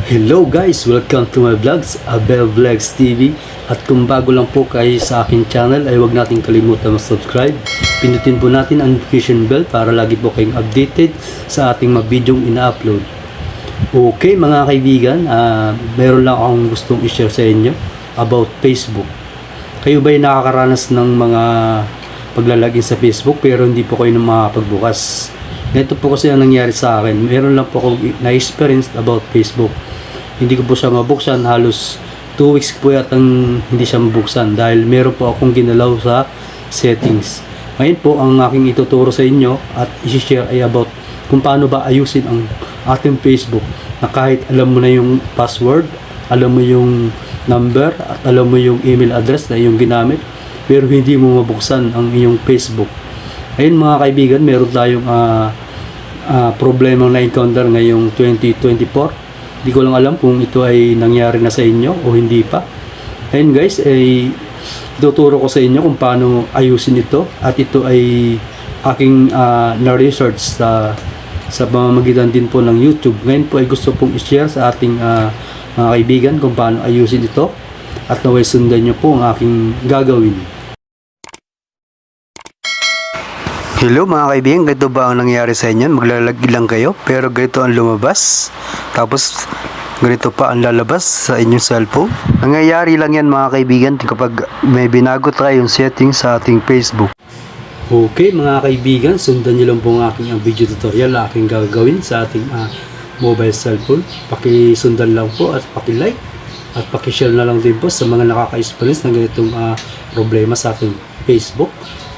Hello guys! Welcome to my vlogs, Abel Vlogs TV. At kung bago lang po kayo sa aking channel ay huwag natin kalimutan mag-subscribe. Pindutin po natin ang notification bell para lagi po kayong updated sa ating mga videong ina-upload. Okay mga kaibigan, meron lang akong gustong i-share sa inyo about Facebook. Kayo ba'y nakakaranas ng mga paglalagin sa Facebook pero hindi po kayo makapagbukas? Ito po kasi ang nangyari sa akin. Meron lang po akong na-experience about Facebook. Hindi ko po siya mabuksan. Halos 2 weeks po yatang hindi siya mabuksan dahil meron po akong ginalaw sa settings. Ngayon po ang aking ituturo sa inyo at i-share ay about kung paano ba ayusin ang ating Facebook na kahit alam mo na yung password, alam mo yung number at alam mo yung email address na iyong ginamit pero hindi mo mabuksan ang iyong Facebook. Ayun mga kaibigan, meron tayong problemang na-encounter ngayong 2024. Hindi ko lang alam kung ito ay nangyari na sa inyo o hindi pa. Ayun guys, ay tuturo ko sa inyo kung paano ayusin ito. At ito ay aking na-research sa pamamagitan din po ng YouTube. Ngayon po ay gusto pong i-share sa ating mga kaibigan kung paano ayusin ito. At naway sundan nyo po ang aking gagawin. Hello mga kaibigan, ganito ba ang nangyari sa inyo? Maglalagay lang kayo pero ganito ang lumabas. Tapos ganito pa ang lalabas sa inyong cellphone. Nangyayari lang yan mga kaibigan kapag may binago tayong settings sa ating Facebook. Okay mga kaibigan, sundan nyo lang po ang aking video tutorial na aking gagawin sa ating mobile cellphone. Pakisundan lang po at pakilike at pakishare na lang din po sa mga nakaka-experience ng ganitong problema sa ating Facebook.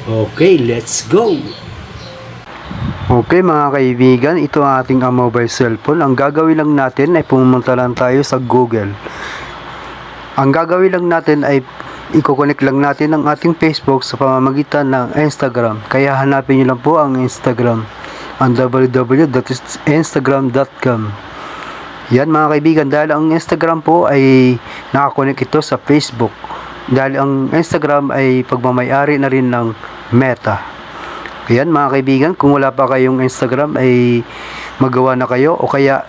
Okay, let's go! Okay mga kaibigan, ito ang ating mobile cellphone. Ang gagawin lang natin ay pumunta lang tayo sa Google. Ang gagawin lang natin ay i-connect lang natin ang ating Facebook sa pamamagitan ng Instagram. Kaya hanapin nyo lang po ang Instagram. Ang www.instagram.com. Yan mga kaibigan, dahil ang Instagram po ay nakakonect ito sa Facebook. Dahil ang Instagram ay pagmamayari na rin ng Meta. Ayan mga kaibigan, kung wala pa kayong Instagram ay magawa na kayo, o kaya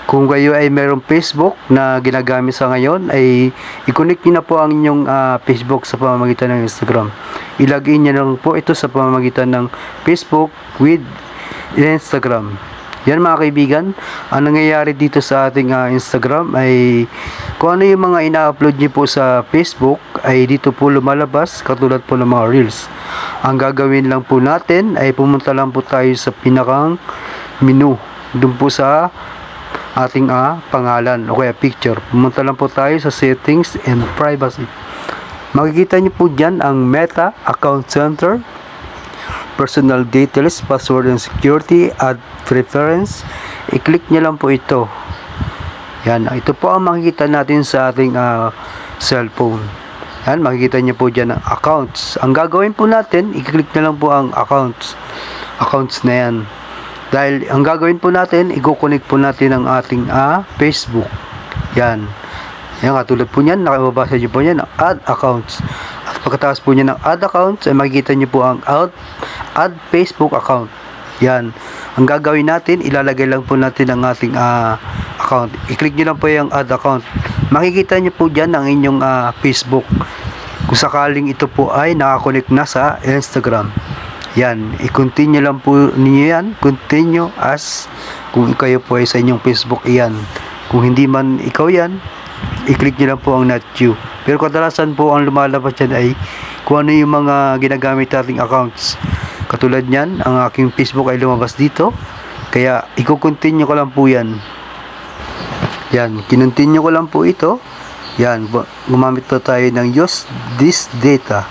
kung kayo ay mayroong Facebook na ginagamit sa ngayon ay i-connect nyo na po ang inyong Facebook sa pamamagitan ng Instagram. Ilagin nyo lang po ito sa pamamagitan ng Facebook with Instagram. Yan mga kaibigan, ang nangyayari dito sa ating Instagram ay kung ano yung mga ina-upload nyo po sa Facebook ay dito po lumalabas katulad po ng mga Reels. Ang gagawin lang po natin ay pumunta lang po tayo sa pinakang menu doon po sa ating pangalan o kaya picture. Pumunta lang po tayo sa settings and privacy. Makikita nyo po dyan ang Meta Account Center, personal details, password and security, add preference. I-click nyo lang po ito. Yan, ito po ang makikita natin sa ating cellphone. Yan, makikita nyo po dyan ang accounts. Ang gagawin po natin, i-click na lang po ang accounts na yan. Dahil ang gagawin po natin, i-connect po natin ang ating Facebook. Yan, yan katulad po nyan, nakababasa nyo po yan, add accounts. At pagkatapos po nyo ng add accounts, ay makikita nyo po ang add Facebook account. Yan. Ang gagawin natin, ilalagay lang po natin ang ating account. I-click nyo lang po yung add account. Makikita nyo po dyan ang inyong Facebook. Kung sakaling ito po ay nakakonect na sa Instagram. Yan. I-continue lang po ninyo yan. Continue as kung kayo po ay sa inyong Facebook. Yan. Kung hindi man ikaw yan, i-click nyo lang po ang not you. Pero kadalasan po ang lumalabas dyan ay kung ano yung mga ginagamit nating accounts. Katulad nyan, ang aking Facebook ay lumabas dito. Kaya, i-continue ko lang po yan. Yan, kinontinue ko lang po ito. Yan, gumamit po tayo ng use this data.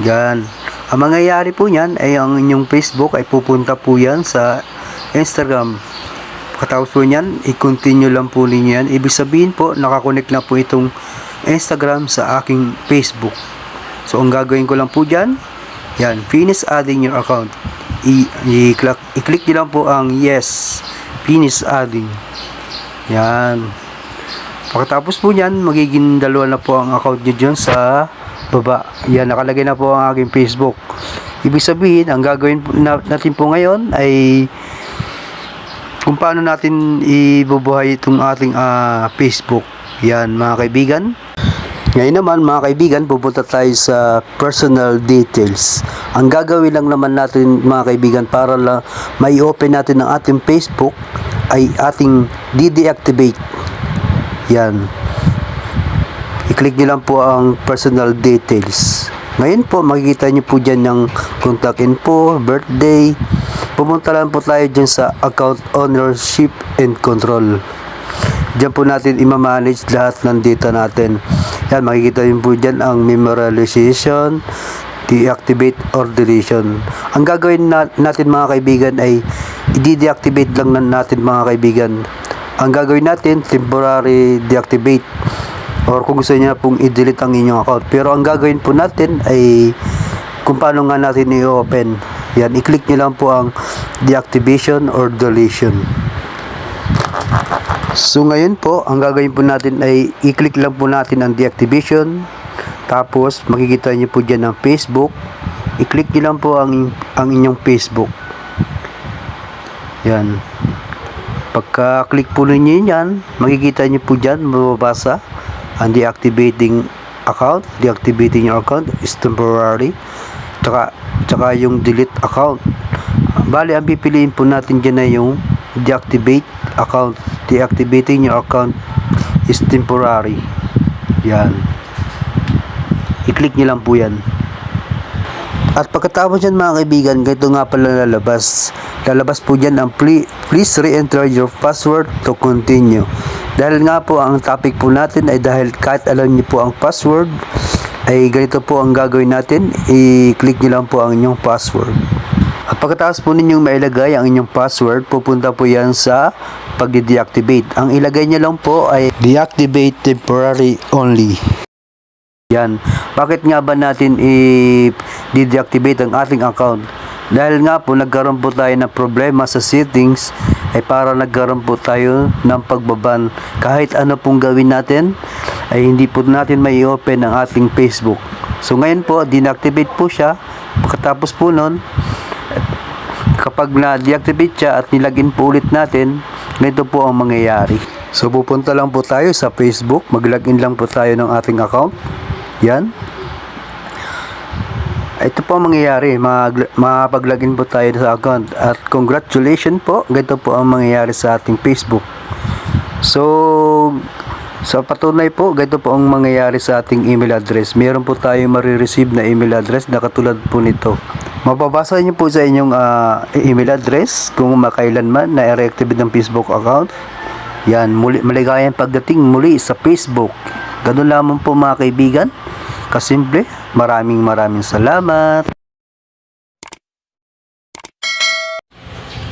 Yan. Ang mangyayari po yan ay ang inyong Facebook ay pupunta po yan sa Instagram. Pagkatapos po yan, i-continue lang po ninyo yan. Ibig sabihin po, nakakonect na po itong Instagram sa aking Facebook. So, ang gagawin ko lang po dyan, yan, finish adding your account. I-click nyo lang po ang yes, finish adding. Yan. Pagkatapos po yan, magiging dalawa na po ang account nyo dyan sa baba. Yan, nakalagay na po ang aking Facebook. Ibig sabihin, ang gagawin natin po ngayon ay kung paano natin ibubuhay itong ating Facebook. Yan mga kaibigan. Ngayon naman mga kaibigan, pupunta tayo sa personal details. Ang gagawin lang naman natin mga kaibigan para lang may open natin ang ating Facebook ay ating deactivate. Yan. I-click nyo lang po ang personal details. Ngayon po makikita nyo po dyan yung contact info, birthday. Pumunta lang po tayo dyan sa account ownership and control. Diyan po natin i-manage lahat ng data natin. Yan, makikita yun po dyan ang memorialization, deactivate or deletion. Ang gagawin natin mga kaibigan ay i-deactivate lang natin mga kaibigan. Ang gagawin natin, temporary deactivate. Or kung gusto niya pong i-delete ang inyong account. Pero ang gagawin po natin ay kung paano nga natin i-open. Yan, i-click nyo lang po ang deactivation or deletion. So ngayon po, ang gagawin po natin ay i-click lang po natin ang deactivation. Tapos makikita niyo po diyan ang Facebook. I-click niyo lang po ang inyong Facebook. Yan. Pagka-click po niyo yan, makikita niyo po diyan mababasa ang deactivating account. Deactivating your account is temporary. Tsaka yung delete account. Bali, ang pipiliin po natin diyan na yung deactivate account. Deactivating your account is temporary. Yan. I-click nyo lang po yan. At pagkatapos yan mga kaibigan, ganito nga pala lalabas. Lalabas po dyan ang please re-enter your password to continue. Dahil nga po ang topic po natin ay dahil kahit alam nyo po ang password, ay ganito po ang gagawin natin. I-click nyo lang po ang inyong password. At pagkatapos po ninyong mailagay ang inyong password, pupunta po yan sa pag-deactivate. Ang ilagay nyo lang po ay deactivate temporary only. Yan. Bakit nga ba natin i-deactivate ang ating account? Dahil nga po nagkaroon po tayo ng problema sa settings, ay para nagkaroon po tayo ng pagbaban. Kahit ano pong gawin natin, ay hindi po natin may open ang ating Facebook. So ngayon po, deactivate po siya. Pagkatapos po nun, kapag na-deactivate siya at nilagin po ulit natin, ganito po ang mangyayari. So pupunta lang po tayo sa Facebook, mag-login lang po tayo ng ating account. Yan. Ito po ang mangyayari, makapag-login po tayo sa account. At congratulations po, ganito po ang mangyayari sa ating Facebook. So sa patunay po, ganito po ang mangyayari sa ating email address. Meron po tayo marireceive na email address na katulad po nito. Mababasa niyo po sa inyong email address kung makailanman na i-reactivate ng Facebook account. Yan, maligayang pagdating muli sa Facebook. Ganun lamang po mga kaibigan. Kasimple. Maraming salamat.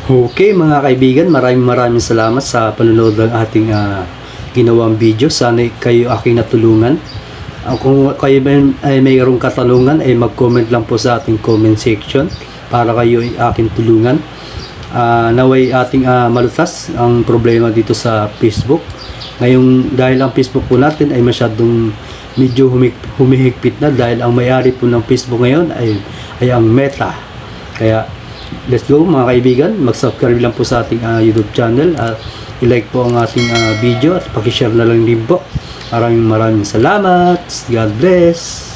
Okay mga kaibigan, maraming salamat sa panonood ng ating ginawang video. Sana kayo aking natulungan. Kung kayo ay mayroong katanungan, ay mag-comment lang po sa ating comment section para kayo ay aking tulungan. Naway ating malutas ang problema dito sa Facebook. Ngayon, dahil ang Facebook po natin ay masyadong medyo humihigpit na, dahil ang may-ari po ng Facebook ngayon ay ang Meta. Kaya let's go mga kaibigan, mag-subscribe lang po sa ating YouTube channel at i-like po ang ating video at paki-share na lang din po. Maraming salamat. God bless.